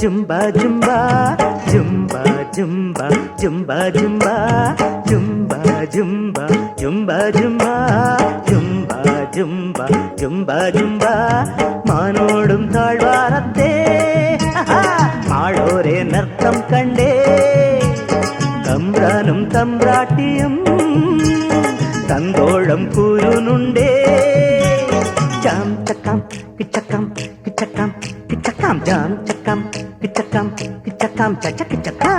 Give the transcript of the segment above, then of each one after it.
jumba jumba jumba jumba jumba jumba jumba jumba jumba jumba jumba jumba jumba jumba മാനോടും താഴ്വാരത്തെ മാളോരെ നൃത്തം കണ്ടേ തമ്പ്രാനും തമ്പ്രാട്ടിയും തന്തോളം കൂരുന്നുണ്ടേ jam ചക്കാം കിച്ചക്കാം കിച്ചക്കാം കിച്ചക്കാം jam ചക്കാം കിച്ചക്കാം കിച്ചക്കാം ചച്ച കിച്ചക്കാ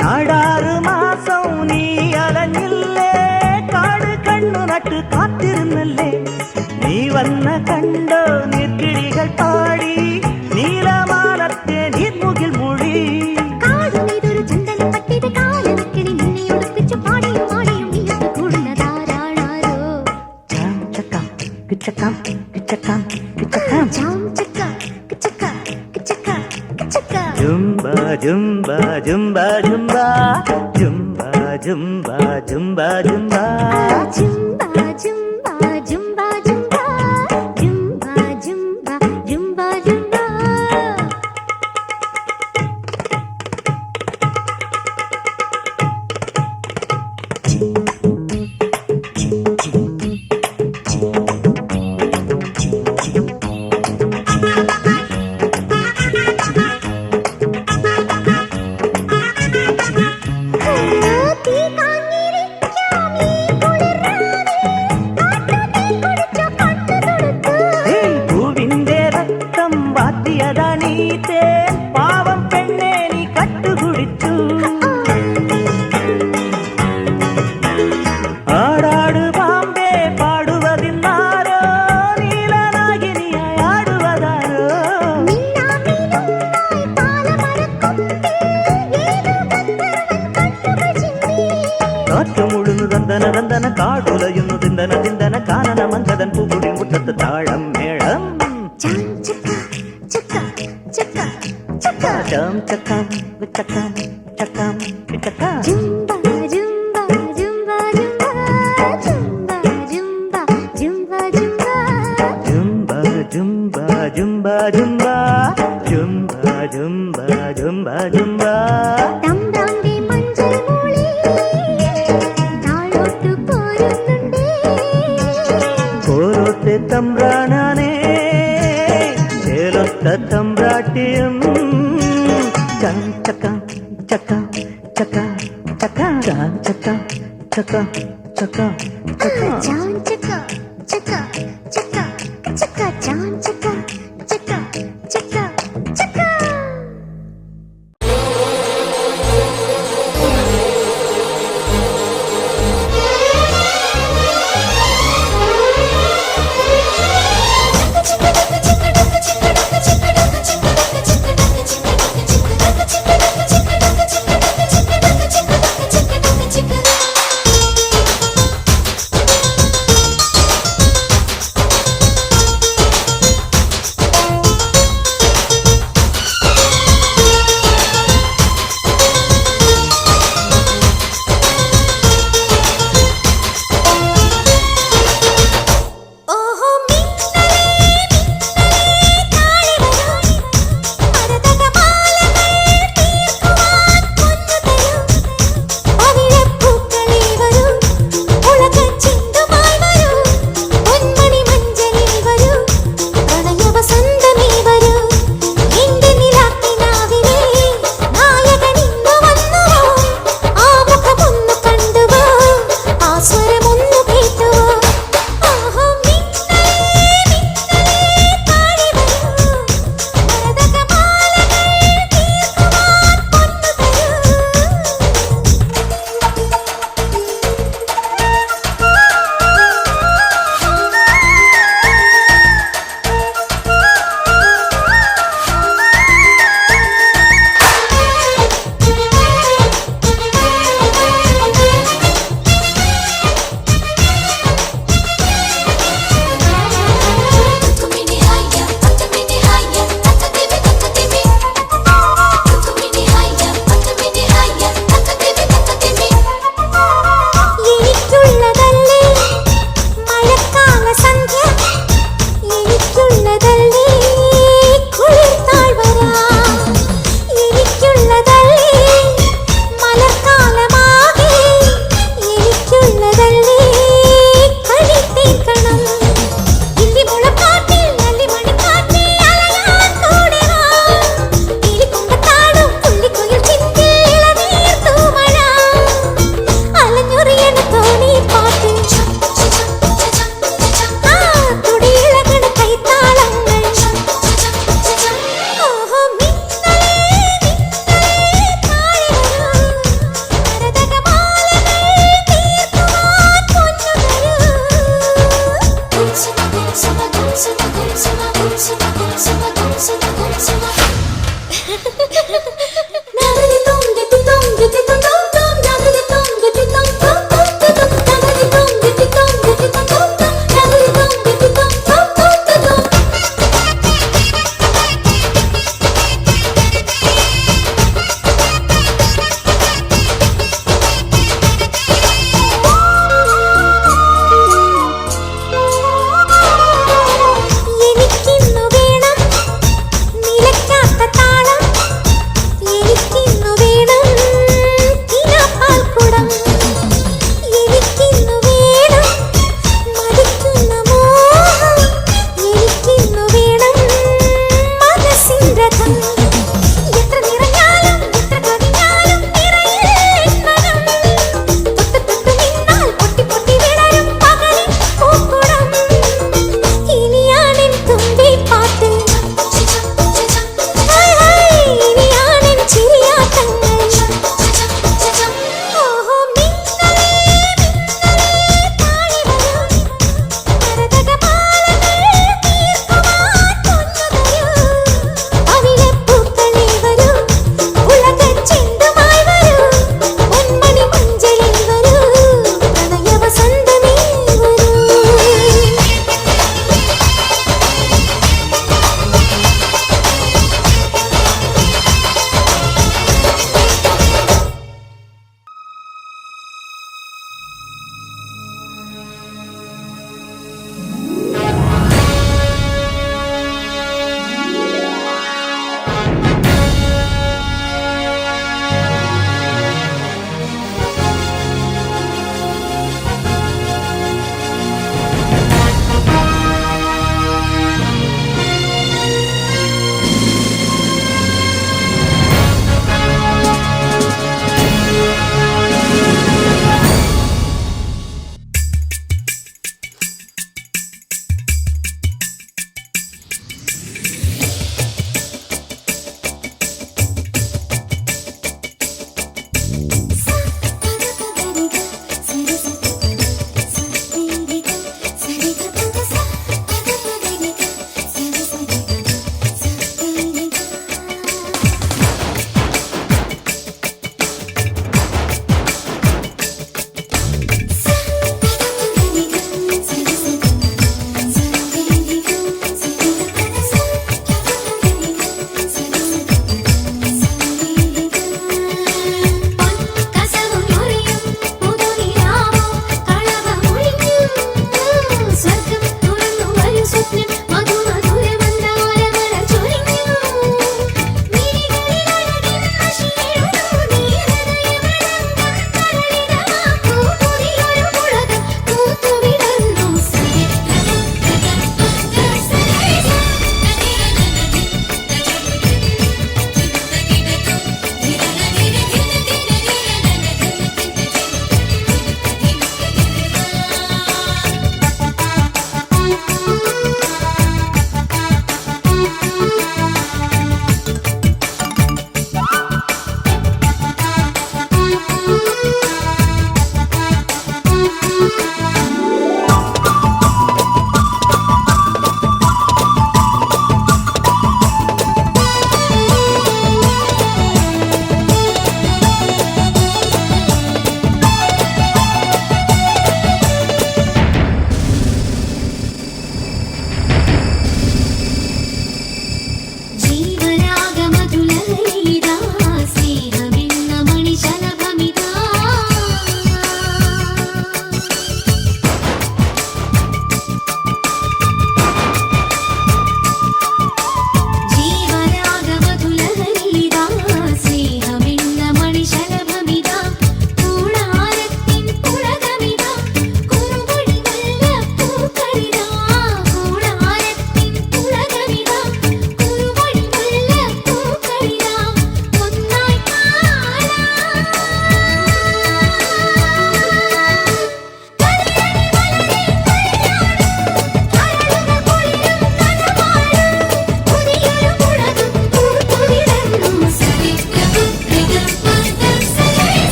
നാടാറ് മാസം നീ അലഞ്ഞില്ലേ കാട് കണ്ണു നട്ട് കാത്തിരുന്നല്ലേ നീ വന്ന കണ്ടോ നീർക്കിളികൾ പാടി നീലമാനത്തെ നീർമുകിൽ മൊഴി കിച്ചക്കാം കിച്ചക്കാം കിച്ചക്കാം ജുംബ ജുംബ ജുംബ ജുംബ ജുംബ ജുംബ ജുംബ ജുംബ പാവം പെണ്ണെ നീ കട്ടുകുടിച്ചു ആടാട് പാമ്പേ പാടുവതിന്നാരോ നീലനാഗിനിയായി ആടുവതാരോ കാറ്റുമുഴുന്നു ദന്തന ദന്തന കാടുലയുന്നു ദിന്തന ദിന്തന കാനന മങ്കതൻ പൂകുടി മുറ്റത്ത് താളം മേളം Jam cakam, cakam, cakam, cakam. Jumba, jumba, jumba, jumba, jumba, jumba, jumba, jumba. Jumba, jumba, jumba, jumba, jumba, jumba, jumba, jumba. തമ്പ്രാന്റെ മഞ്ചൽ മൂളി താളോട്ട് പോരുന്നുണ്ടേ പോരോത്തെ തമ്പ്രാനാനേ ചേലൊത്ത തമ്പ്രാട്ടിയും Chaka chaka chaka chaka chaka chaka chaka chaka chaka jam chaka chaka chaka chaka jam chaka chaka chaka chaka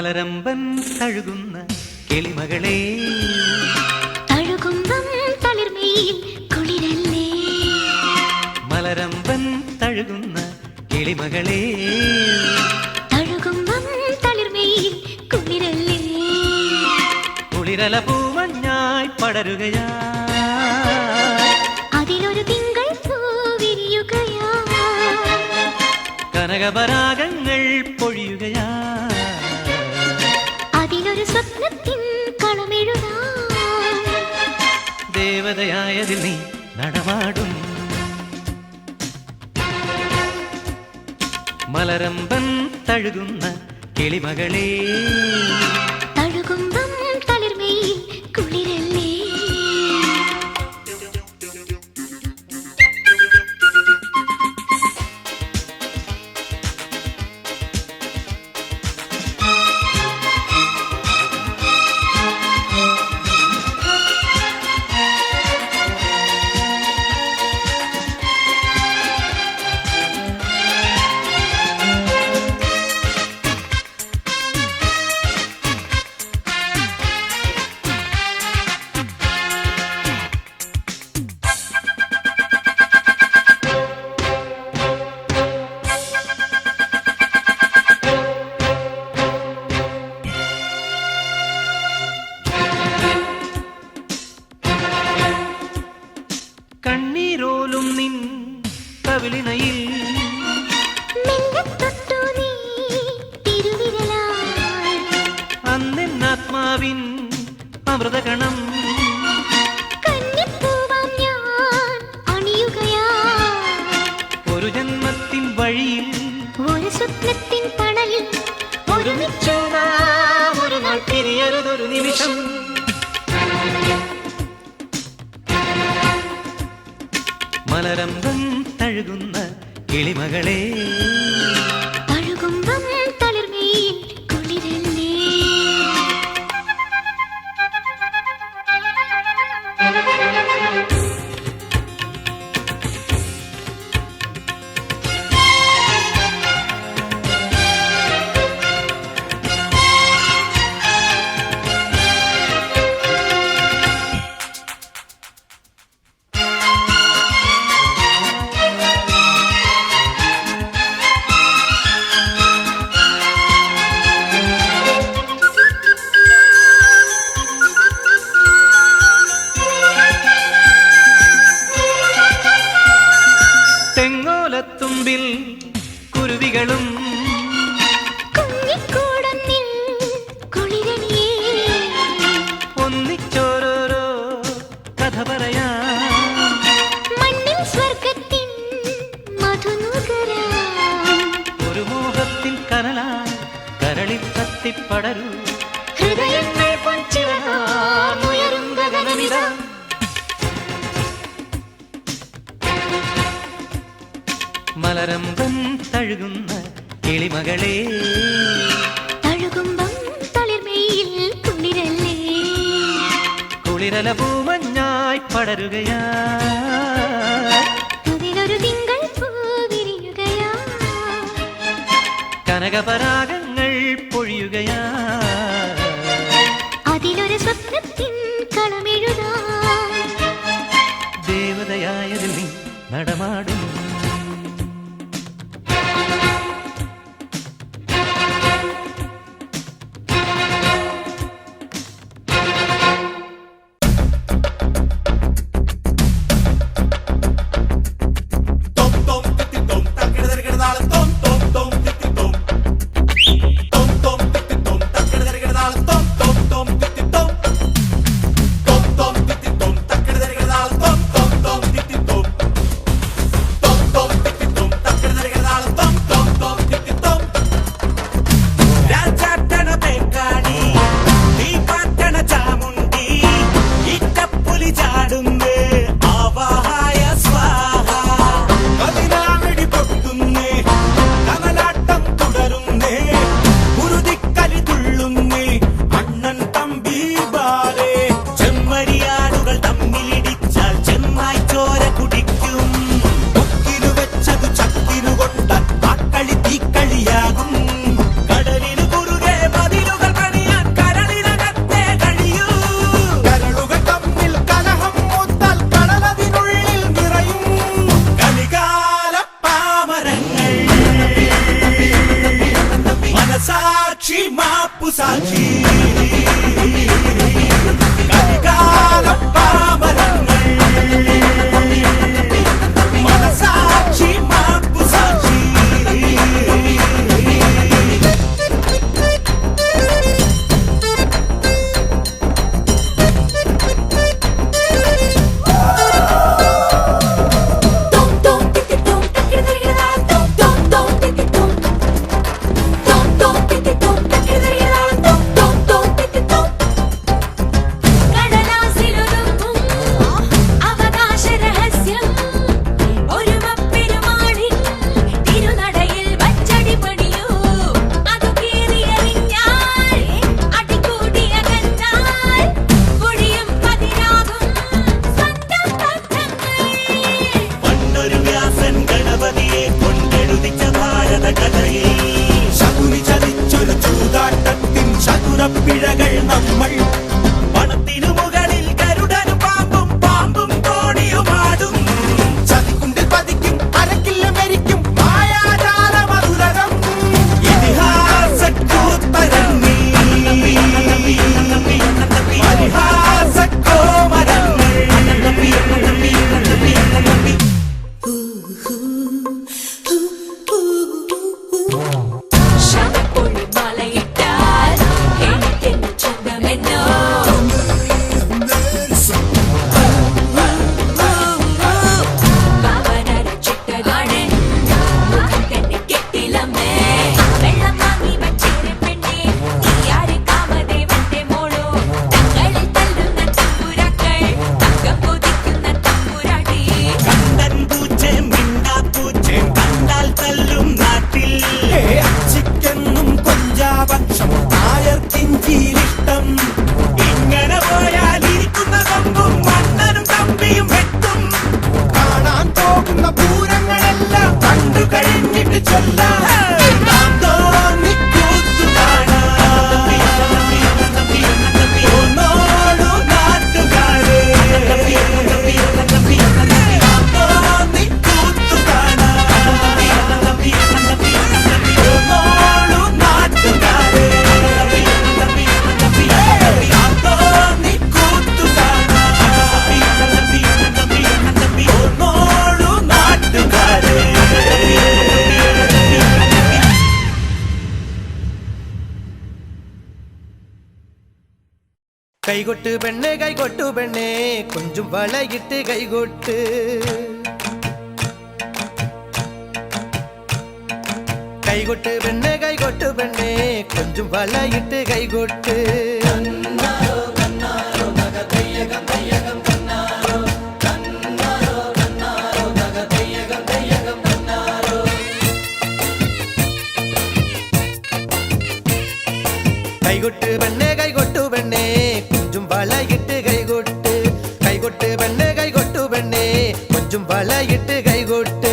മലരമ്പൻ തഴുകുന്ന കിളിമകളെ തഴുകുമ്പം തളിർമയിൽ കുളിരല്ലേ മലരമ്പൻ തഴുകുന്ന കിളിമകളെ തഴുകുമ്പം തളിർമയിൽ കുളിരല്ലേ കുളിരല പൂമഞ്ഞായി പടരുകയാ അതിലൊരു തിങ്കൾ പൂവിരിയുകയാ കനകപരാഗങ്ങൾ പൊഴിയുകയാ അതിലൊരു സ്വപ്നത്തിൻ കളമെഴുതാ ദേവതയായതിൽ നീ നടമാടും മലരമ്പൻ തഴുകുന്ന കിളിമകളെ തഴുകുമ്പം തളിർമയിൽ കുളിരല്ലേ കണ്ണീരോലും നിൻ കവിളിണയിൽ മെല്ലെ തൊട്ടു നീ തിരുവിരലായി അന്നെന്നാത്മാവിൻ അമൃതകണം കന്നിപ്പൂവാം ഞാൻ അണിയുകയാ ഒരു ജന്മത്തിൻ വഴിയിൽ ഒരു സ്വപ്നത്തിൻ തണലിൽ ഒരുമിച്ചു നാം ഒരു നാൾ പിരിയരുതൊരു നിമിഷം മലരമ്പം തഴുകുന്ന കിളിമകളെ തഴുകുമ്പം തളിർമയിൽ കുളിരല്ലേ തെങ്ങോലത്തുമ്പിൽ കുരുവികളും കുഞ്ഞിക്കൂടന്നിൽ കുളിരണിയേ ഒന്നിച്ചോരോരോ കഥ പറയാ മണ്ണിൽ സ്വർഗത്തിൻ മധുനുകരാ ഒരു മോഹത്തിൻ കനലായി കരളിൽ കത്തിപ്പടരൂ ഹൃദയങ്ങൾ പൊൻചിറകാർന്നുയരും ഗഗനമിതാ മലരമ്പൻ തഴുകുന്ന കിളിമകളെ തഴുകുമ്പം തളിർമയിൽ കുളിരല്ലേ കുളിരല പൂമഞ്ഞായി പടരുകയാ അതിലൊരു തിങ്കൾ പൂവിരിയുകയാ കനകപരാഗങ്ങൾ പൊഴിയുകയാ അതിലൊരു സ്വപ്നത്തിൻ കളമെഴുതാ ദേവതയായതിൽ നീ നടമാടും Tom tom titi tom, takir takir dal tom tom tom titi tom. എഴുതിച്ച ഭാരത കഥയിൽ ശകുനി ചതിച്ചൊരു ചൂതാട്ടത്തിൻ ചതുരപ്പിഴകൾ നമ്മൾ പണത്തിനു മുകളിൽ കരുടനും പാമ്പും പാമ്പും കോടിയുമാടും ചതിക്കുണ്ടിൽ പതിക്കും അരക്കില്ല മരിക്കും മായാജാല മധുരകം ഇതിഹാസ കൂത്തരങ്ങി പരിഹാസ കോമരങ്ങൾ ശവപ്പൊടി മലയിട്ടാൽ എനിക്കെന്ന് ചന്തമെന്നോ പവനരച്ചിട്ടതാണ് മുഖം തന്നെ കെട്ടിലമ്മേ വെള്ളം വാങ്ങി വച്ചേരെ പെണ്ണേ നീയാര് കാമദേവന്റെ മോളോ തങ്ങളിൽ തല്ലുന്ന തമ്പുരാക്കൾ തങ്കം കൊതിക്കുന്ന തമ്പുരാട്ടി കണ്ടൻ പൂച്ചേം മിണ്ടാപ്പൂച്ചേം കണ്ടാൽ തല്ലും നാട്ടിൽ ചിക്കെന്നും കൊഞ്ചാപക്ഷം നായർക്കിഞ്ചിയിലിഷ്ടം ഇങ്ങനെ പോയാൽ ഇരിക്കുന്ന കൊമ്പും മണ്ണനും തമ്പിയും വെട്ടും കാണാൻ പോകുന്ന പൂരങ്ങളെല്ലാം കണ്ടു കഴിഞ്ഞിട്ട് ചൊല്ലാം നാം തോന്നിക്കൂത്തു കാണാം. ഒന്നോടു നാട്ടുകാരെ നാം തോന്നിക്കൂത്തു കാണാം. ഒന്നോടു നാട്ടുകാരെ നാം തോന്നിക്കൂത്തു കാണാം. ഒന്നോടു നാട്ടുകാരെ കൈകൊട്ട് പെണ്ണെ കൈകൊട്ടു പെണ്ണെ കൊഞ്ചും വളയിട്ട് കൈകൊട്ട് കൈകൊട്ട് പെണ്ണെ കൈകൊട്ടു പെണ്ണെ കൊഞ്ചും വളയിട്ട് കൈകൊട്ട് കൈകൊട്ട് പെണ്ണെ കൈകൊട്ടു പെണ്ണെ കൊഞ്ചും വളയിട്ട് കൈകൊട്ട് കൈകൊട്ട് പെണ്ണെ കൈകൊട്ടു പെണ്ണെ കൊഞ്ചും വളയിട്ട് കൈകൊട്ട്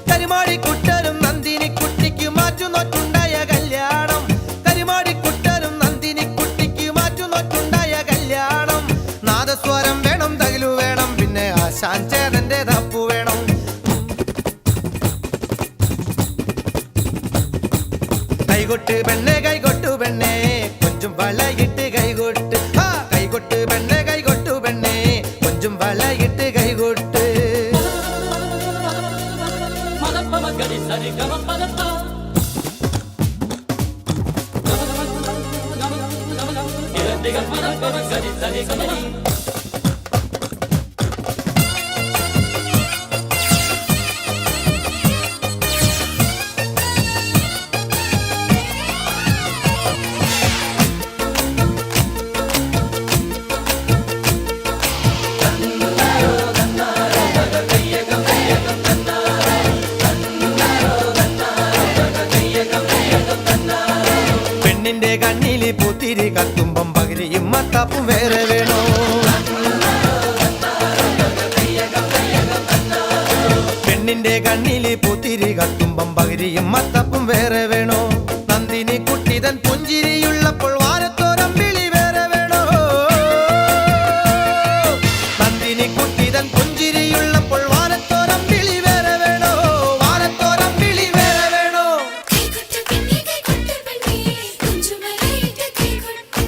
കരിമാടിക്കുട്ടനും നന്ദിനി കുട്ടിക്ക് മാറ്റുനോറ്റുണ്ടായ കല്യാണം കരിമാടിക്കുട്ടനും നന്ദിനി കുട്ടിക്ക് മാറ്റുനോറ്റുണ്ടായ കല്യാണം നാദസ്വരം വേണം തകിലു വേണം പിന്നെ ആശാൻ ചേതന്റെ തപ്പു വേണം കൈകൊട്ട് പെണ്ണെ കൈകൊട്ടു പെണ്ണെ കൊഞ്ചും വളയിട്ട് കൈകൊട്ട് ആ കൈകൊട്ട് പെണ്ണെ കൈകൊട്ടു പെണ്ണെ കൊഞ്ചും വളയിട്ട് കൈകൊട്ട് പെണ്ണിന്റെ കണ്ണില് പൂത്തിരി കത്തുമ്പം പകിരിയും മത്താപ്പും വേറെ വേണോ പെണ്ണിന്റെ കണ്ണില് പൂത്തിരി കത്തുമ്പം പകിരിയും മത്താപ്പും വേറെ വേണോ നന്ദിനി കുട്ടിതൻ പുഞ്ചിരിയുള്ളപ്പോൾ വാരത്തോരം വിളി വേറെ വേണോ നന്ദിനി കുട്ടിതൻ പുഞ്ചിരിയുള്ളപ്പോൾ വാരത്തോരം വിളി വേറെ വേണോ വാരത്തോരം വിളി വേറെ വേണോ കൈകൊട്ട് പെണ്ണേ കൈകൊട്ട് പെണ്ണേ കൊഞ്ചും വളയിട്ട് കൈകൊട്ട്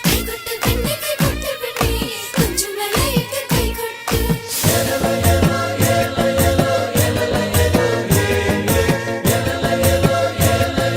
കൈകൊട്ട് പെണ്ണേ കൈകൊട്ട് പെണ്ണേ കൊഞ്ചും വളയിട്ട് കൈകൊട്ട് ല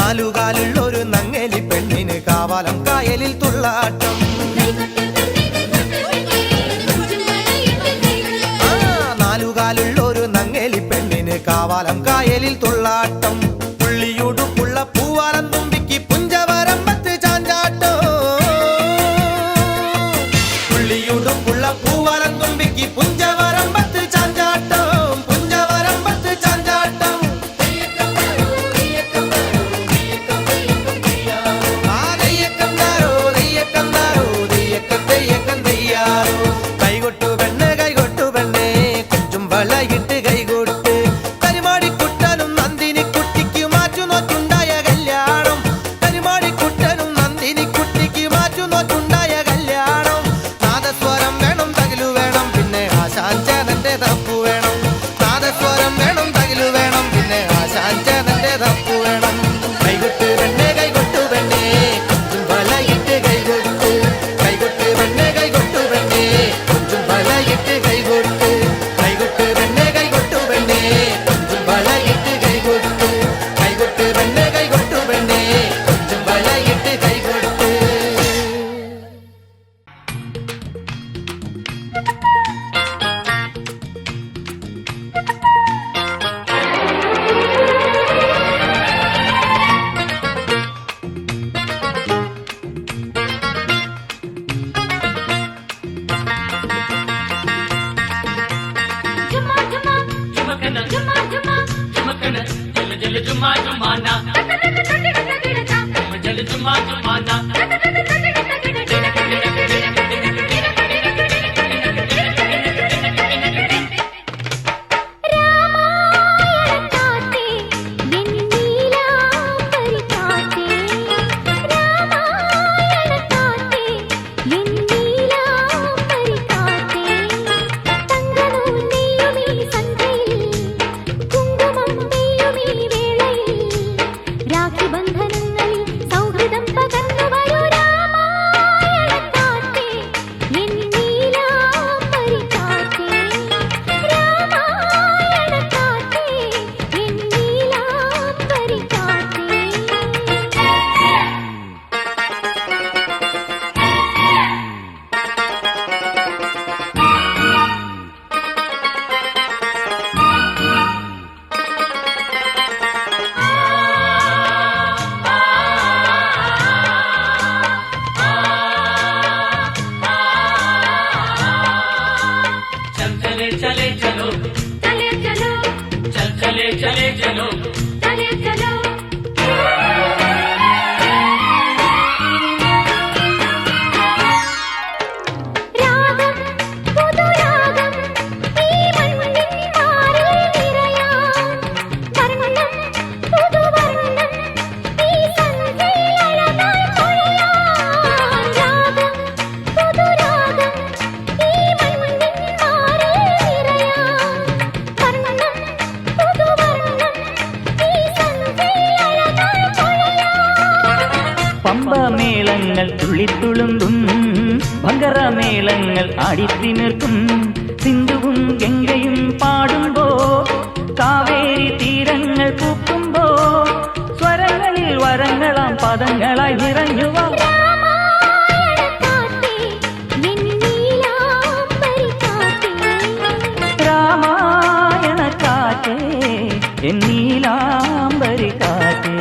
നാലുകാലുള്ളൊരു നങ്ങേലി പെണ്ണിന് കാവാലം കായലിൽ തുള്ളാട്ടം. നാലുകാലുള്ളൊരു നങ്ങേലി പെണ്ണിന് കാവാലം കായലിൽ തുള്ളാട്ടം. പുള്ളിയുടുപ്പുള്ള പൂവാലം തുമ്പിക്ക് പുഞ്ചവരമ്പത്ത് ചാഞ്ചാട്ടം. പുള്ളിയുടുപ്പുള്ള പൂവാലം തുമ്പിക്ക് പുഞ്ചവരമ്പത്ത് ചാഞ്ചാട്ടം. പുഞ്ചവരമ്പത്ത് ചാഞ്ചാട്ടം. ആ ദയ്യക്കം താരോ ദയ്യക്കം താരോ ദയ്യക്കം ദയ്യക്കം ദയ്യാരോ. കൈകൊട്ടു പെണ്ണ് കൈകൊട്ടു പെണ്ണേ കൊഞ്ചും വളയിട്ട് കൈകൊട്ട്. കരിമാടിക്കുട്ടനും നന്ദിനിക്കുട്ടിക്ക് മാറ്റുനോറ്റുണ്ടായ കല്യാണം. കരിമാടിക്കുട്ടനും നന്ദിനിക്കുട്ടിക്ക് മാറ്റുനോറ്റുണ്ടായ കല്യാണം. നാദസ്വരം വേണം തകിലു വേണം പിന്നെ ആശാഞ്ചേതന്റെ തപ്പു വേണം. നാദസ്വരം വേണം തകിലു വേണം പിന്നെ ആശാഞ്ചേതന്റെ തപ്പു വേണം. കൈകൊട്ട് പെണ്ണേ കൈകൊട്ടു പെണ്ണേ കൊഞ്ചും വളയിട്ട് കൈകൊട്ട്. കൈകൊട്ട് പെണ്ണേ കൈകൊട്ടു പെണ്ണേ കൊഞ്ചും വളയിട്ട് കൈകൊട്ട്. കൈകൊട്ട് പെണ്ണേ കൈകൊട്ടു പെണ്ണേ കൊഞ്ചും വളയിട്ട് കൈകൊട്ട്. കൈകൊട്ട് പെണ്ണേ കൈകൊട്ടു പെണ്ണേ കൊഞ്ചും വളയിട്ട് കൈകൊട്ട്. പമ്പമേളങ്ങൾ തുള്ളിത്തുളുമ്പും ഭങ്കരമേളങ്ങൾ ആടിത്തിമിർക്കും. സിന്ധുവും ഗംഗയും പാടുമ്പോ കാവേരി തീരങ്ങൾ പൂക്കുമ്പോ സ്വരങ്ങളിൽ വരങ്ങളാം പദങ്ങളായി നിറഞ്ഞുവാ. രാമായണ കാറ്റേ എന്നീലാംബരി കാറ്റേ.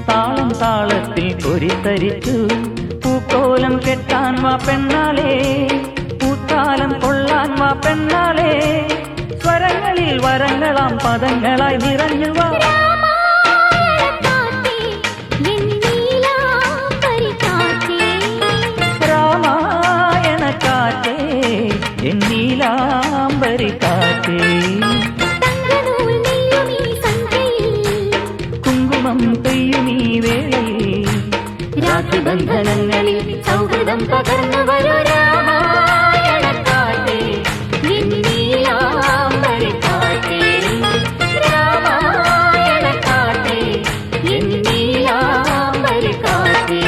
താളം താളത്തിൽ പൊരിത്തരിച്ചു പൂക്കോലം കെട്ടാൻ വാ പെണ്ണാലേ പൂത്താലം കൊള്ളാൻ വാ പെണ്ണാലേ സ്വരങ്ങളിൽ വരങ്ങളാം പദങ്ങളായി നിറഞ്ഞു വാ രാമായണ കാറ്റേ എൻ നീലാംബരി കാറ്റേ കുങ്കുമം പെയ്യുമീ വേളയിൽ രാത്രിബന്ധനങ്ങളിൽ സൗഹൃദം പകർന്നു വരൂ രാമായണ കാറ്റേ എൻ നീലാംബരി കാറ്റേ രാമായണ കാറ്റേ എൻ നീലാംബരി കാറ്റേ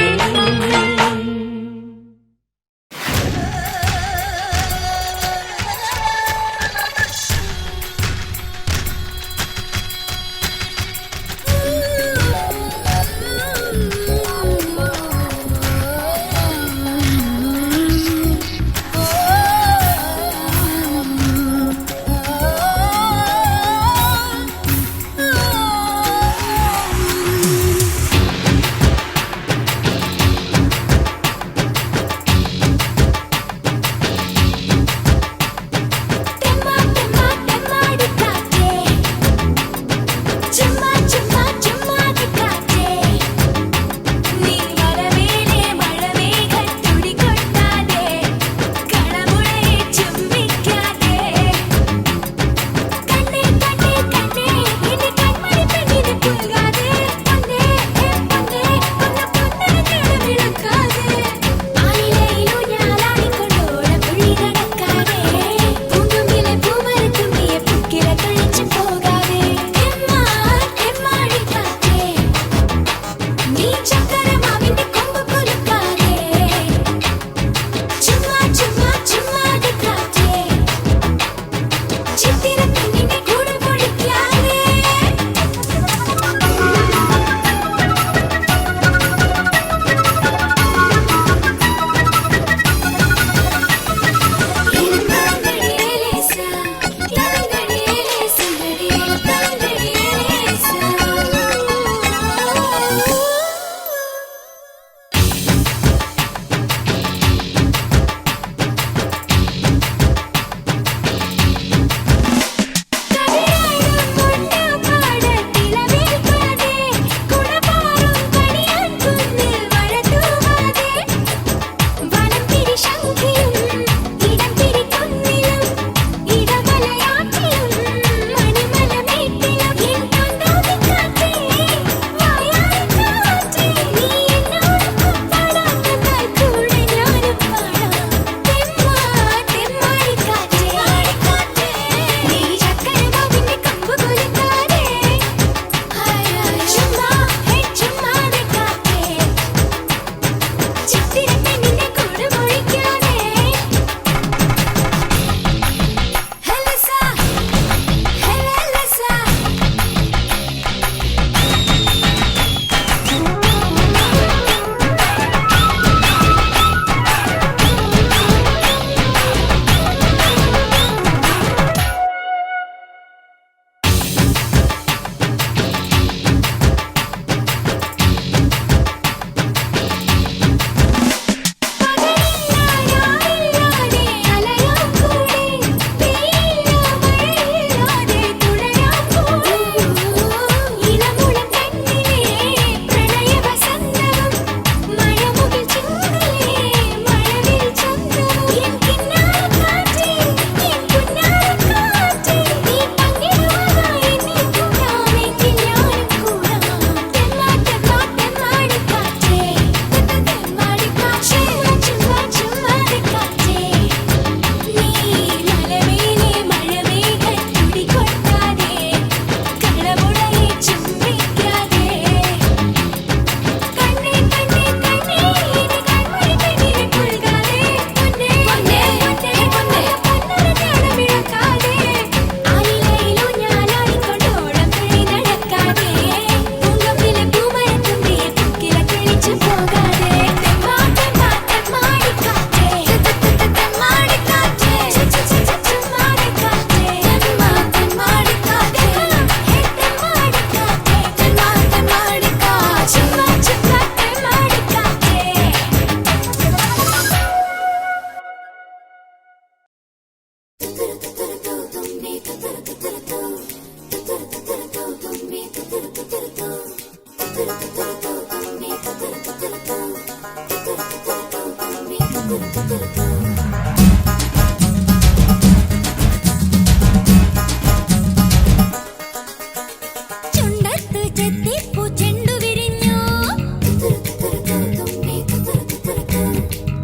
ചുണ്ടത്ത് ചെത്തിപ്പൂ ചെണ്ടു വിരിഞ്ഞു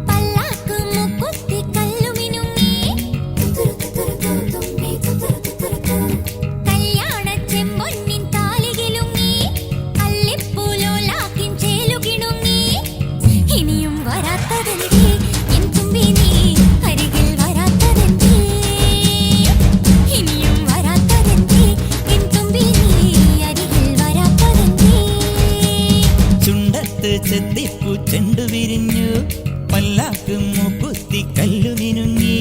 പല്ലാക്ക് മുക്കുത്തി കല്ലുമിനുങ്ങി കല്യാണ ചെമ്പൊന്നിൻ താലികിലുങ്ങി അല്ലിപ്പൂലോലാക്കിൻ ചേലുകിണുങ്ങി ഇനിയും വരാത്തതെന്തേ എൻ തുമ്പി നീ അരികിൽ വരാത്തതെന്തേ ഇനിയും വരാത്തതെന്തേ എൻ തുമ്പി നീ അരികിൽ വരാത്തതെന്തേ ചുണ്ടത്ത് ചെത്തിപ്പൂ ചെണ്ടു വിരിഞ്ഞു പല്ലാക്ക് മൂക്കുത്തി കല്ലു മിനുങ്ങി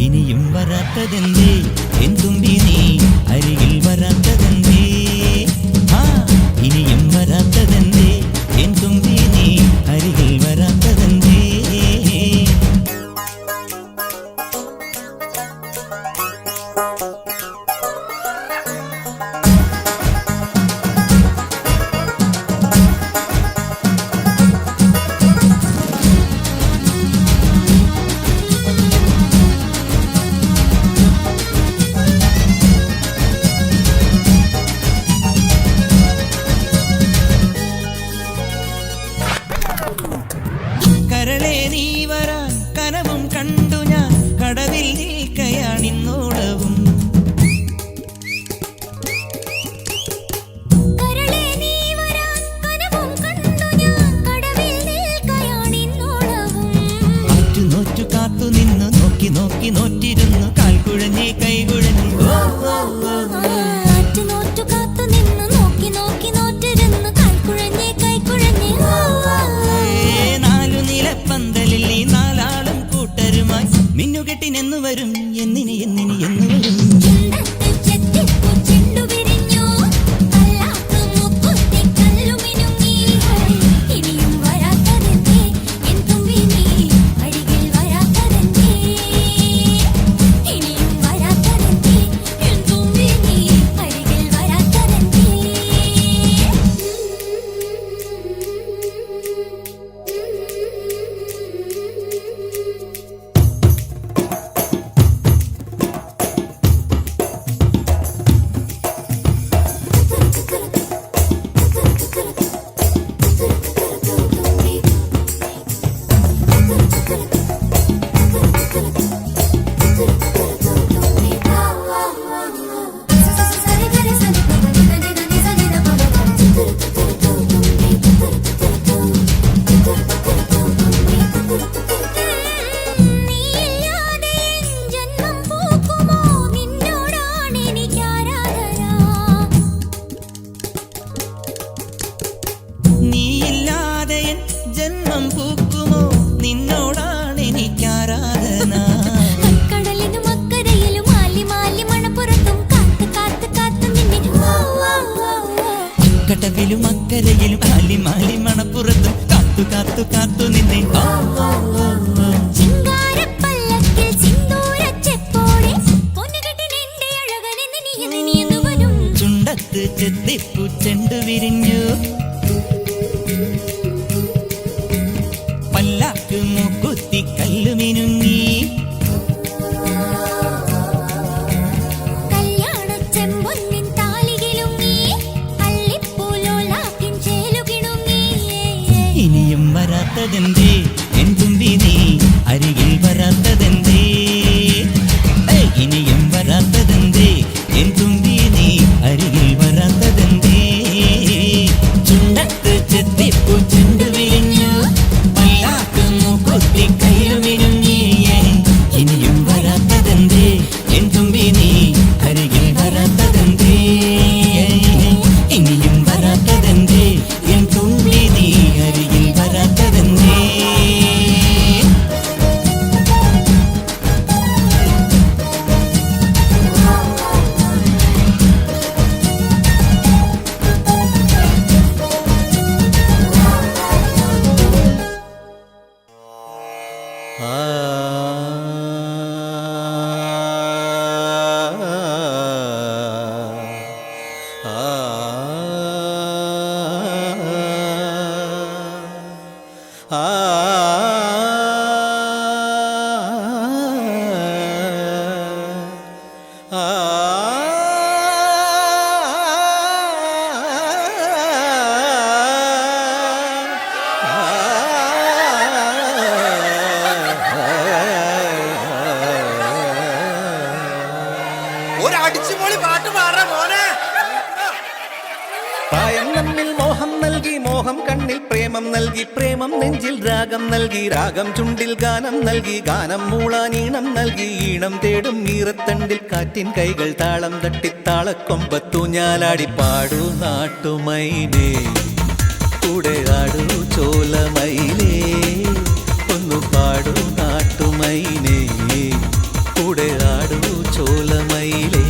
ഇനിയും വരാത്തതെന്തേ എൻ തുമ്പി നീ അരികിൽ വരാത്തതെന്തേ ഇനിയും വരാത്തതെന്തേ എൻ തുമ്പി നീ അരികിൽ വരാത്തതെന്തേ കരളെ നീ വരാൻ കനവും കണ്ടു ഞാൻ കടവിൽ നിൽക്കയാണിന്നോളവും കരളേ നീ വരാൻ കനവും കണ്ടു ഞാൻ കടവിൽ നിൽക്കയാണിന്നോളവും നോറ്റു കാത്തു നിന്നു നോക്കി നോക്കി നോറ്റിരുന്നു കാൽക്കുഴഞ്ഞേ കൈകുഴഞ്ഞേ ആറ്റു നോറ്റു കാത്തു നിന്നു നോക്കി നോക്കി നോറ്റിരുന്നു കാൽക്കുഴഞ്ഞേ കൈക്കുഴഞ്ഞേ നാലു നിലപ്പന്തലിൽ ഈ നാലാളും കൂട്ടരുമായി മിന്നുകെട്ടിനെന്നു വരും എന്നിനി എന്നിനി എന്നു വരും ചുണ്ടത്ത് ചെത്തിപ്പൂ ചെണ്ടു വിരിഞ്ഞു പല്ലാക്ക് മുക്കുത്തി കല്ലുമിനുങ്ങി ഇനിയും വരാത്തതെന്തേ എൻ തുമ്പി നീ അരികിൽ വരാത്തതെന്തേ ഇനിയും വരാത്തതെന്തേ എൻ തുമ്പി നീ അരികിൽ വരാത്തതെന്തേ നീയില്ലാതെ ജന്മം പൂക്കുമോ നിന്നോടാണ് എനിക്ക് ആരാധന നീയില്ലാതെ എൻ ജന്മം പൂക്കുമോ നിന്നോടാണ് എനിക്കാരാധന കടലിനും അക്കരയിലും മാലി മാലി മണപ്പുറത്തും കാത്ത് കാത്ത് കാത്ത് നിന്നെ കടവിലും അക്കരയിലും മാലി മാലി മണപ്പുറത്തും കാത്തു കാത്തു കാത്തു നിന്നെ ചിങ്കാരപ്പല്ലക്കിൽ സിന്ദൂരച്ചെപ്പോടെ പൊന്നുകെട്ടിനെന്റെ അഴകനെ നിനിയെന്ന് വരും ചുണ്ടത്ത് ചെത്തിപ്പൂ ചെണ്ടു വിരിഞ്ഞു പല്ലാക്ക് മൂക്കുത്തി കല്ലു മിനുങ്ങി കല്യാണ ചെമ്പൊന്നിൻ താലികിലുങ്ങി അല്ലിപ്പൂലോലാക്കിൻ ചേലുകിണുങ്ങി ഇനിയും വരാത്തതെന്തേ എൻ തുമ്പി നീ അരികിൽ വരാത്തതെന്തേ ഇനിയും വരാത്തതെന്തേ എൻ തുമ്പി നീ അരികിൽ വരാത്തതെന്തേ ചുണ്ടത്ത് ചെത്തിപ്പൂ ചെണ്ടു വിരിഞ്ഞു പല്ലാക്ക് മൂക്കുത്തി കയ്യിലു മിനുങ്ങി ഇനിയും വരാത്തതെന്തേ എൻ തുമ്പി നീ അരികിൽ വരാത്തതെന്തേ ഇനിയും വരാത്തതെന്തേ എൻ തുമ്പി നീ അരികിൽ വരാത്തതെന്തേ ആ ഒരടിച്ചുപൊളി പാട്ട് പാടാ മോനെ. പ്രായം നമ്മിൽ മോഹം നൽകി, മോഹം കണ്ണിൽ പ്രേമം നൽകി, പ്രേമം നെഞ്ചിൽ രാഗം നൽകി, രാഗം ചുണ്ടിൽ ഗാനം നൽകി, ഗാനം മൂളാൻ ഈണം നൽകി, ഈണം തേടും ഈറത്തണ്ടിൽ കാറ്റിൻ കൈകൾ താളം തട്ടി താളക്കൊമ്പത്തു ഞാലാടി. പാടൂ നാട്ടുമൈനേ കൂടെ ആടൂ ചോലമൈനേ, ഒന്നു പാടൂ നാട്ടുമൈനേ കൂടെ ആടൂ ചോലമൈലേ.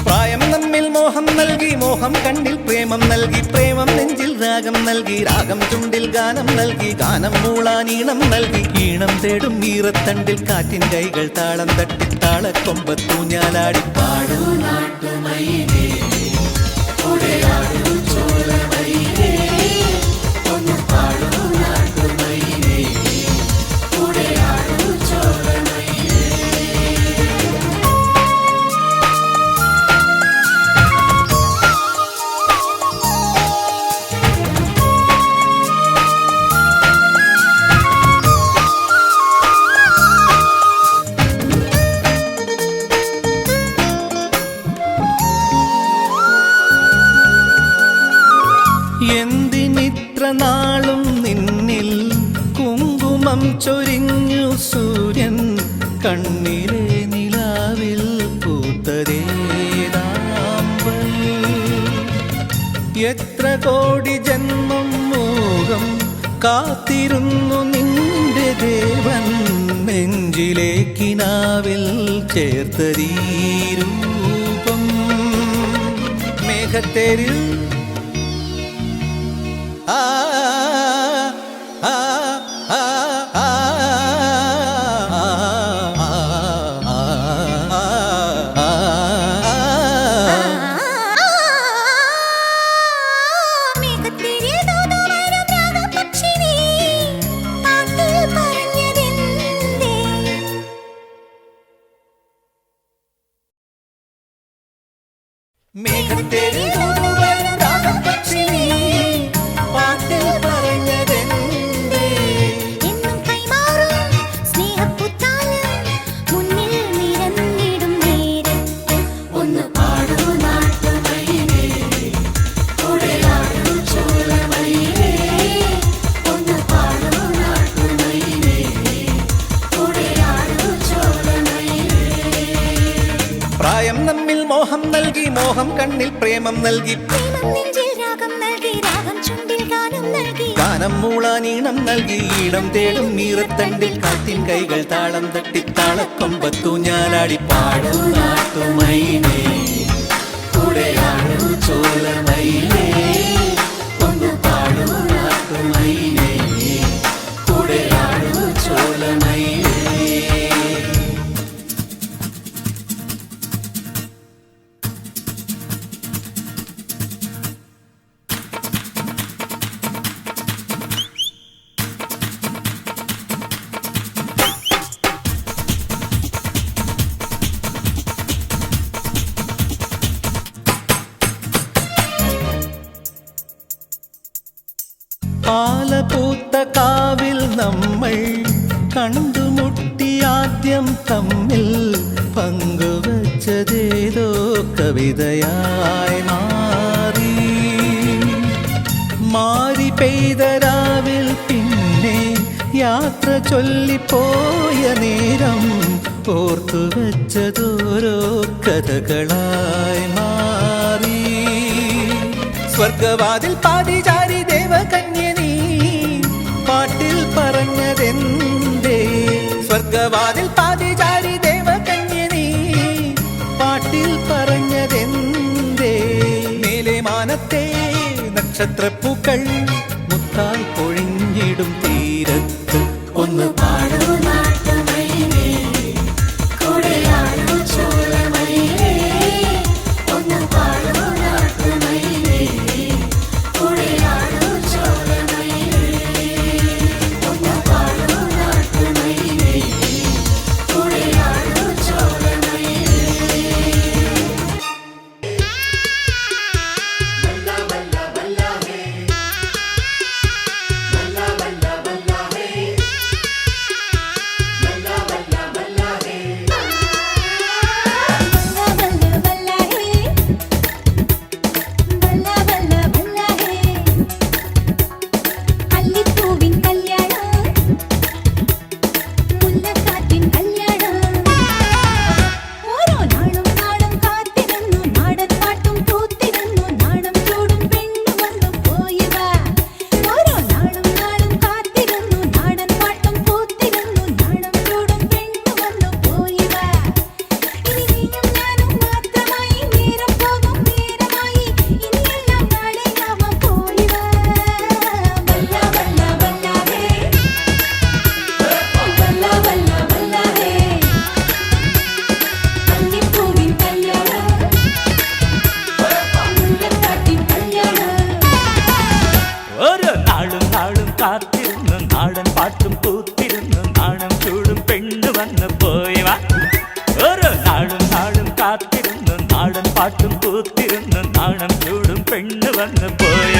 പ്രായം നമ്മിൽ മോഹം നൽകി, മോഹം കണ്ണിൽ പ്രേമം നൽകി, പ്രേമം നെഞ്ചിൽ രാഗം നൽകി, രാഗം ചുണ്ടിൽ ഗാനം നൽകി, ഗാനം മൂളാൻ ഈണം നൽകി, ഈണം തേടും ഈറത്തണ്ടിൽ കാറ്റിൻ കൈകൾ താളം തട്ടി താളക്കൊമ്പത്തു ഞാലാടി. പാടൂ നാട്ടുമൈനേ കൂടെ ആടൂ ചോലമൈലേ, ഒന്ന് പാടൂ നാട്ടുമൈനേ കൂടെ ആടൂ ചോലമൈലേ. എന്തിനിത്ര നാളും നിന്നിൽ കുങ്കുമം ചൊരിഞ്ഞു സൂര്യൻ, കണ്ണിലെ നിലാവിൽ പൂത്തരേതാമ്പൽ. എത്ര കോടി ജന്മം മോഹം കാത്തിരുന്നു നിന്റെ ദേവൻ, നെഞ്ചിലെ കിനാവിൽ ചേർത്തരീ രൂപം. മേഘത്തേരിൽ ആ ആ ആ ആ മേഘത്തേരിൽ തൂതുവരും രാഗപക്ഷി നീ, പാട്ടിൽ പറഞ്ഞതെന്തേ. എന്നും കൈമാറും സ്നേഹപ്പുത്താലം മുന്നിൽ നിരന്നിടും നേരത്ത് ഒന്ന് പാടൂ നാട്ടുമൈനേ കൂടെ ആടൂ ചോലമൈനേ, ഒന്ന് പാടൂ നാട്ടുമൈനേ കൂടെ ആടൂ ചോലമൈനേ. പ്രായം നമ്മിൽ മോഹം നൽകി, മോഹം കണ്ണിൽ പ്രേമം നൽകി, പ്രേമം നെഞ്ചിൽ രാഗം നൽകി, രാഗം ചുണ്ടിൽ ഗാനം നൽകി, ഗാനം മൂളാൻ ഈണം നൽകി, ഈണം തേടും ഈറത്തണ്ടിൽ കാറ്റിൻ കൈകൾ താളം തട്ടി താളക്കൊമ്പത്തു ഞാലാടി. പാടൂ നാട്ടുമൈനേ കൂടെ ആടൂ ചോലമൈനേ, ഒന്ന് പാടൂ നാട്ടുമൈനേ കൂടെ ആടൂ ചോലമൈനേ. പാലപൂത്ത കാവിൽ നമ്മൾ കണ്ടുമുട്ടി ആദ്യം തമ്മിൽ, പങ്കുവച്ചതേതോ കവിതയായി മാറി. മാറി പെയ്ത രാവിൽ പിന്നെ യാത്ര ചൊല്ലിപ്പോയ നേരം, ഓർത്തുവച്ചതോരോ കഥകളായി മാറി. സ്വർഗവാതിൽ പാതിചാരി ദേവകന്യ നീ, പാട്ടിൽ പറഞ്ഞതെന്തേ. സ്വർഗവാതിൽ പാതിചാരി ദേവകന്യ നീ, പാട്ടിൽ പറഞ്ഞതെന്തേ. മേലെ മാനത്തെ നക്ഷത്രപ്പൂക്കൾ മുത്തായി പൊഴിഞ്ഞിടും തീരത്ത്, ഒന്ന് പാടൂ നാട്ടുമൈനേ കൂടെ ആടൂ ചോലമൈനേ, ഒന്ന് പാടൂ നാട്ടുമൈനേ കൂടെ ആടൂ ചോലമൈനേ.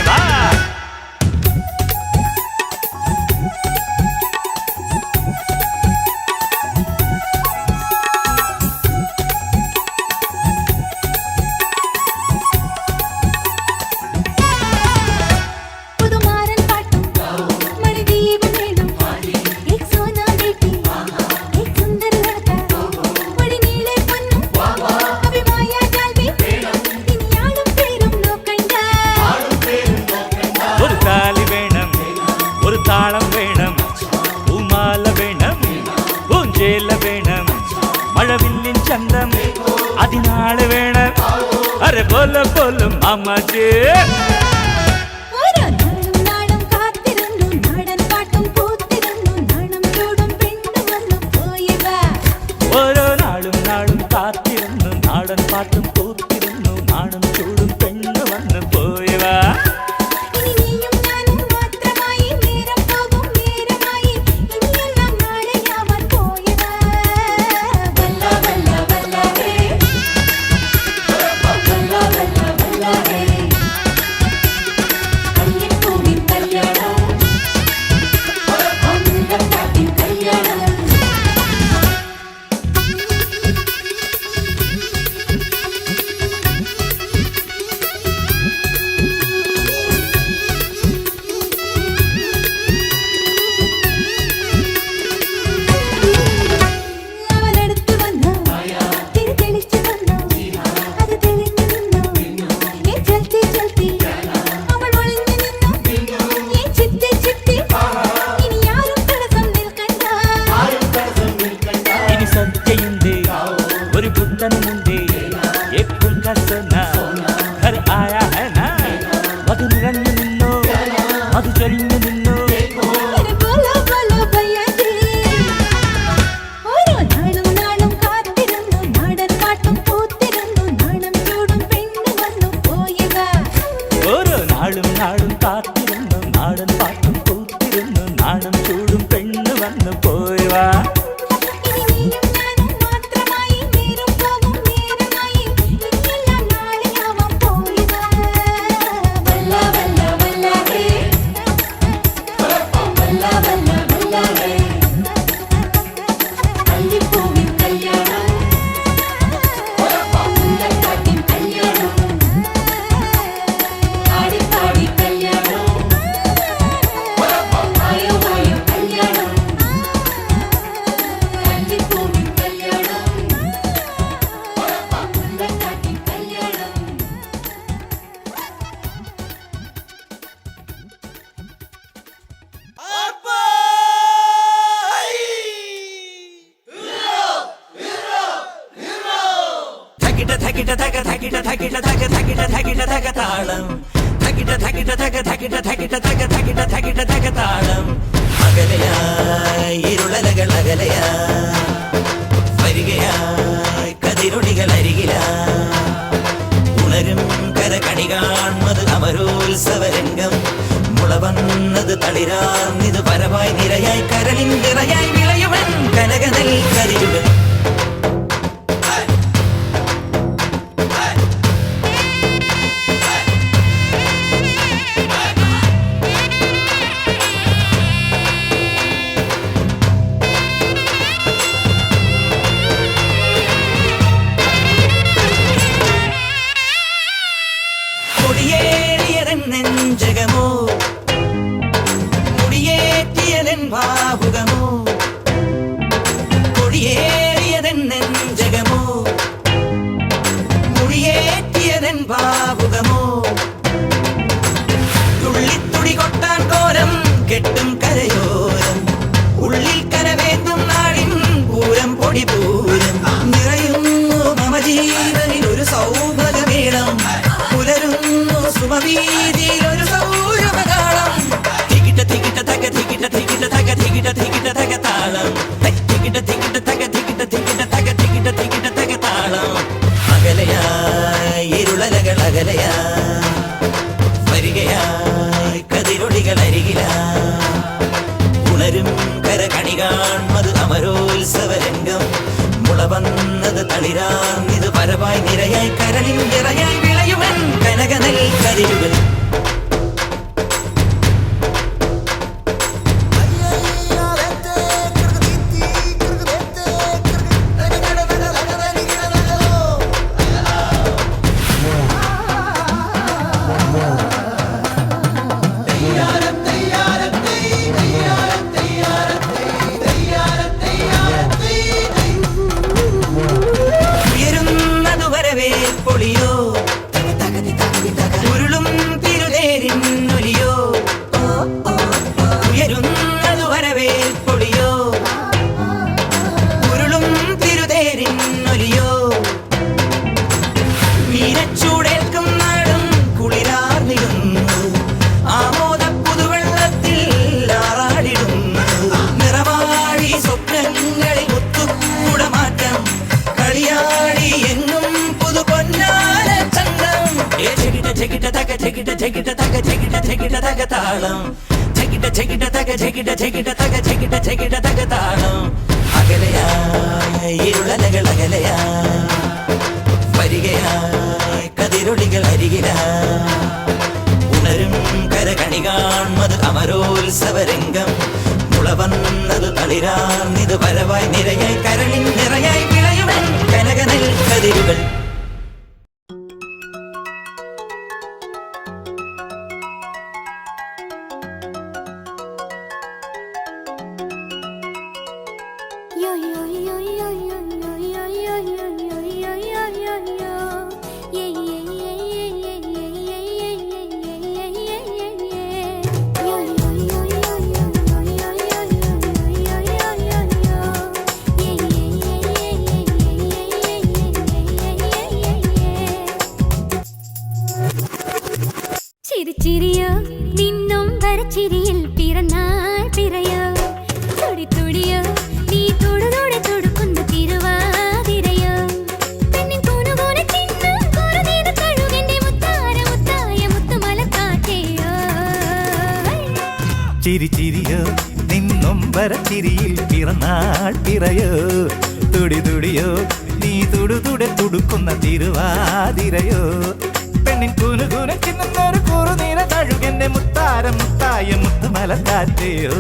വാ. പുതുമാരൻ പാട്ടും മണിദീപം വീണും एक सोना बेटी एक सुंदर लड़का बड़ी नीले पन्नू अभी माया जाल में इनियाളും പേരും നോക്കണ്ട ഒരു താലി വേണം, ഒരു താളം വേണം, പൂമാല വേണം, പൂഞ്ചേല വേണം, മഴവില്ലിൻ ചന്തം അതിനാള് വേണം. അരെ പോലെ പോലും അമ്മച്ചേ. ഓരോ നാളും നാളും കാത്തിരുന്നു നാടൻ പാട്ടും പൂത്തിരുന്നു നാണം ചൂടും പെണ്ണു വന്നു പോയി വാ ഓരോ നാളും നാളും കാത്തിരുന്നു നാടൻ പാട്ടും പൂത്തിരുന്നു നാണം ചൂടും പെണ്ണ് വന്ന് പോയവാ. ഇനി നീയും ഞാനും മാത്രമായി നേരം പോകും നേരമായി ഇനിയെല്ലാം നാളെയാവാൻ പോയി വാ വല്ല വല്ല വല്ല ഹേ വല്ല വല്ല വല്ല ഹേ കല്യാണൂവിൻ കല്യാണം അമ്പലക്കാട്ടിൻ കല്യാണം അവനടുത്ത് വന്നു തിരി തെളിച്ചു വന്നു അത് തെളിഞ്ഞു നിന്നു ഏ ചൽത്തി ചൽത്തി അവൾ ഒളിഞ്ഞു നിന്നു ഏ ചിത്തി ചിത്തി ഇനി ആരും തടസ്സം നിൽക്കണ്ട ഇനി സദ്യയുണ്ട്, ഒരു പുത്തനുമുണ്ട്, എപ്പോൾ കസന ഘർ ആയാ ഹൈ നാ. മധു നിറഞ്ഞു നിന്നു, മധു ചൊരിഞ്ഞു നിന്നു. അരെ ബോലോ ബോലോ ഭയ്യാജി ഓരോ നാളും നാളും കാത്തിരുന്നു നാടൻ പാട്ടും പൂത്തിരുന്നു നാണം ചൂടും പെണ്ണു വന്നു പോയി വാ ഓരോ നാളും നാളും കാത്തിരുന്നു നാടൻ പാട്ടും പൂത്തിരുന്നു നാണം ചൂടും പെണ്ണ് വന്ന് പോയവാ. ഇനി നീയും ഞാനും മാത്രമായി നേരം പോകും നേരമായി ഇനിയെല്ലാം നാളെയാവാൻ പോയി വാ വല്ല വല്ല വല്ല ഹേ വല്ല വല്ല വല്ല ഹേ അല്ലിപ്പൂവിൻ കല്യാണം അമ്പലക്കാട്ടിൻ കല്യാണം ആടിപ്പാടി കല്യാണം ആയോ ആയോ കല്യാണം അല്ലിപ്പൂവിൻ കല്യാണം അമ്പലക്കാട്ടിൻ കല്യാണം ധകിട ധകിട ധക ധകിട ധകിട ധക ധകിട ധകിട ധക താളം ധകിട ധകിട ധക ധകിട ധകിട ധക ധകിട ധകിട ധക താളം അകലയായി ഇരുളലകൾ അകലയായി വരികയായി കതിരൊളികൾ അരികിലായി ഉണരും കരകണി കാൺമത് അമരോത്സവരംഗം മുളവന്നത് തളിരാർന്നിത് പരമായി നിരയായി കരളിൻ നിറയായി വിളയുവൻ കനകനൽ കരിരുവൻ കൊടിയേറിയതൻ നെഞ്ചകമോ മുടിയേറ്റിയതൻ ഭാവുകമോ കൊടിയേറിയതൻ നെഞ്ചകമോ മുടിയേറ്റിയതൻ ഭാവുകമോ തുള്ളിത്തുടി കൊട്ടാൻ കോരം കെട്ടും കരയോരം ഉള്ളിൽ കരവേന്തും നാടിൻ പൂരം പൊടി പൂരം നിറയുന്നു മമ ജീവനിൽ ഒരു സൗഭഗമേളം പുലരുന്നു സുമവീതിയിൽ ഒരു സൗരഭകാളം തികിട തികിട തക തികിട തികിട തക തികിട തികിട തക താളം തികിട തികിട തക തികിട തികിട തക തികിട തികിട തക താളം അകലയായി ഇരുളലകൾ അകലയായി വരികയായി കതിരൊളികൾ അരികിലായി ഉണരും കരകണി കാൺമത് അമരോത്സവരംഗം മുളവന്നത് തളിരാർന്നിത് പരമായി നിരയായി കരളിൻ നിറയായി വിളയുവൻ കനകനൽ കരിരുകൾ ఝగిట తగ తాళం ఝగిట ఝగిట తగ ఝగిట ఝగిట తగ ఝగిట ఝగిట తగ താളം അകലയായി ഇരുളലകളകലയാ വരികയായി കതിരൊളികൾ അരികിലായി ഉണരും കരകണി കാൺമത് അമരോത്സവരംഗം മുളവന്നത് തളിരാർന്നിത് വരവായി നിരയായി കരളിൻ നിറയായി വിളയും കനകനൽ കതിരുകൾ ചിരിച്ചിരിയോ നിന്നും വരച്ചിരിയിൽ പിറന്നാൾ പിറയോ തുടി തുടിയോ നീ തൊടുതോടെ തൊടുക്കുന്ന തിരുവാതിരയോ പെണ്ണിൻ കൂനുകൂനെ തിന്നും കുറുനീന കഴുകന്റെ മുത്താര മുത്തായ മുത്തുമലക്കാറ്റയോ ചിരിച്ചിരിയോ നിന്നും വരച്ചിരിയിൽ പിറന്നാൾ പിറയോ തുടി തുടിയോ നീ തുടുതുടെ തുടുക്കുന്ന തിരുവാതിരയോ പെണ്ണിൻ കൂനുകൂന ചിന്നൊരു കുറുനീര കഴുകന്റെ മുത്താര മുത്തായ മുത്തുമലക്കാറ്റയോ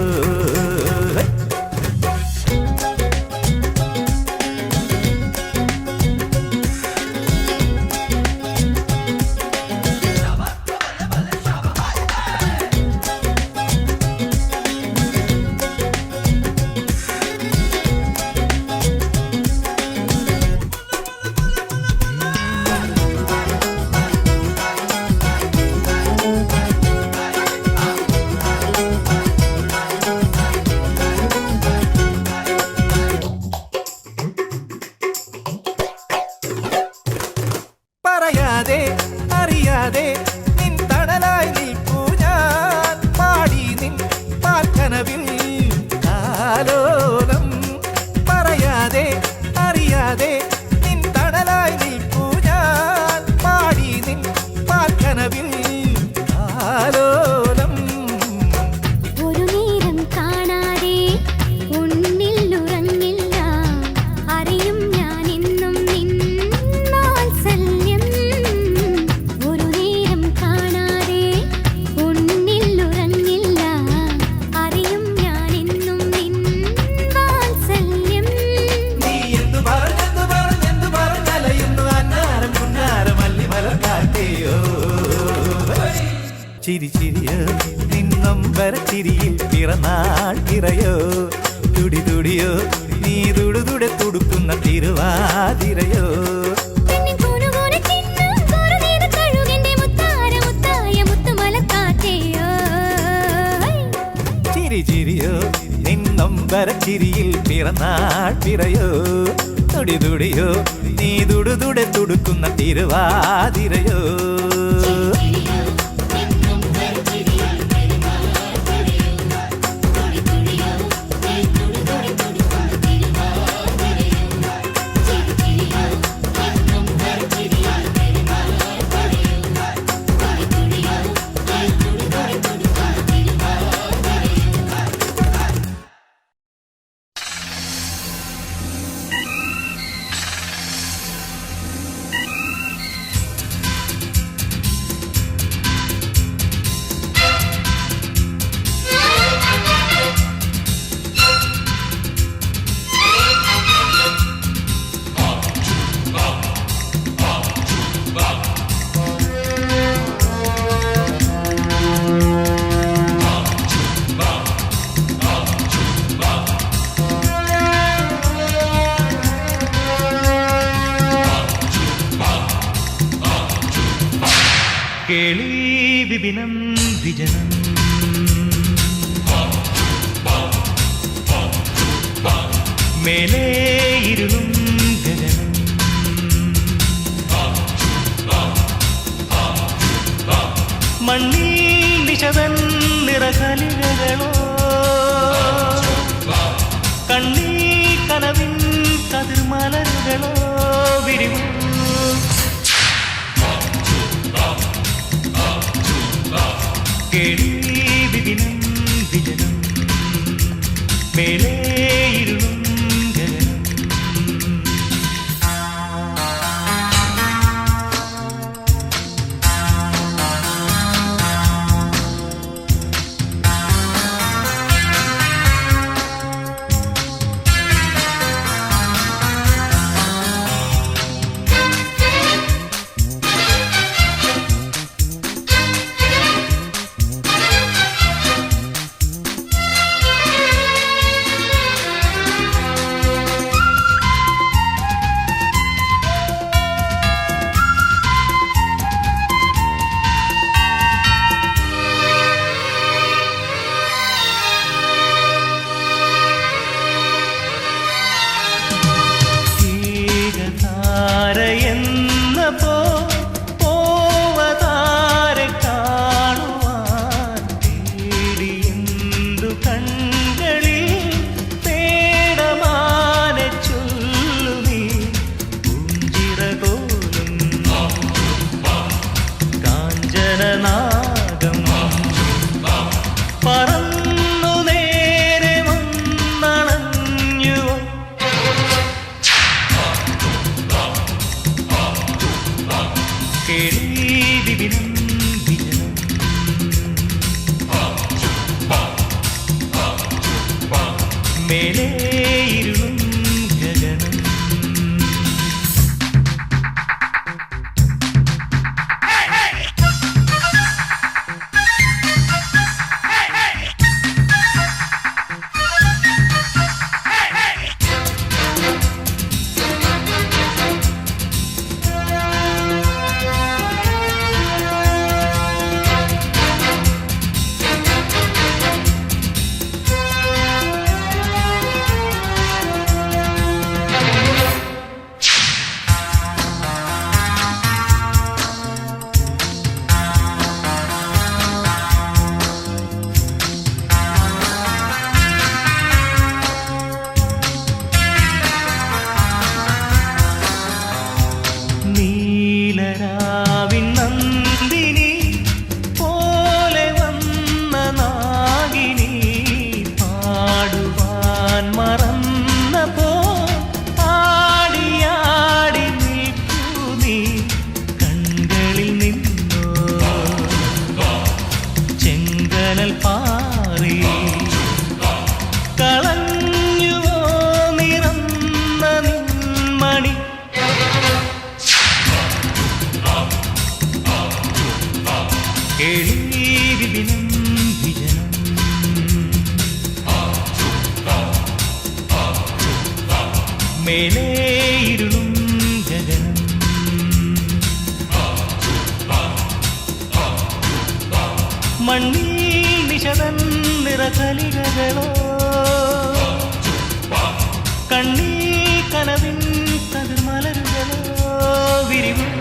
പറയാതെ അറിയാതെ നിൻ തണലായി നിൽപ്പൂ ഞാൻ പാടി നിൻ പാൽക്കനവിൽ ആലോലം പറയാതെ അറിയാതെ നിൻ തണലായി നിൽപ്പൂ ഞാൻ പാടി നിൻ പാൽക്കനവിൽ ആലോലം ഒരു നേരം കാണാതെ ഉന്നിൽ ഉറങ്ങില്ല അറിയും ഞാൻ ഇന്നും നിൻ വാത്സല്യം ഒരു നേരം കാണാതെ ഉന്നിൽ ഉറങ്ങില്ല അറിയും ഞാൻ ഇന്നും നിൻ വാത്സല്യം നീ എന്തു പറഞ്ഞലയുന്നു അന്നാരം പുന്നാരം അല്ലിമലക്കാറ്റയോ ചിരി ചിരിയോ നിന്നും വരച്ചിരിയിൽ പിറന്നാൾ പിറയോ തുടി തുടിയോ നീ തുടുതുടെ തുടുക്കുന്ന തിരുവാതിരയോ പെണ്ണിൻ കൂനുകൂനെ തിന്നും കുറുനീന കഴുകന്റെ മുത്താര മുത്തായ മുത്തുമലക്കാറ്റയോ ചിരി ചിരിയോ നിന്നും വരച്ചിരിയിൽ പിറന്നാൾ പിറയോ തുടി തുടിയോ നീ തുടുതുടെ തുടുക്കുന്ന തിരുവാതിരയോ കേളി വിപിനം വിജനം മേലേ ഇരുളും ഗഗനം മണ്ണിൽ നിശതൻ നിറകലികളോ കണ്ണീ കനവിൻ കതിർമലരുകളോ വിരിവു കേളി വിപിനം വിജനം മേലേ ഇരുളും ഗഗനം നാഗം പറന്നു നേരെ വന്നണഞ്ഞു കേളി വിപിനം വിജനം മേലേ ഇരുളും ഗഗനം നീലരാവിൻ നന്ദിനി പോലെ വന്ന നാഗിനി പാടുവാൻ മറന്നപ്പോ ആടിയാടി നിൽക്കൂ നീ കൺകളിൽ നിന്നോ ചെങ്കനൽ പാറി കളഞ്ഞുവോ നിറന്ന നിന്മണി കേളി വിപിനം വിജനം മേലേ ഇരുളും ഗഗനം മണ്ണിൽ നിശതൻ നിറകലികളോ കണ്ണിൽ കനവിൻ കതിർമലരുകളോ വിരിവും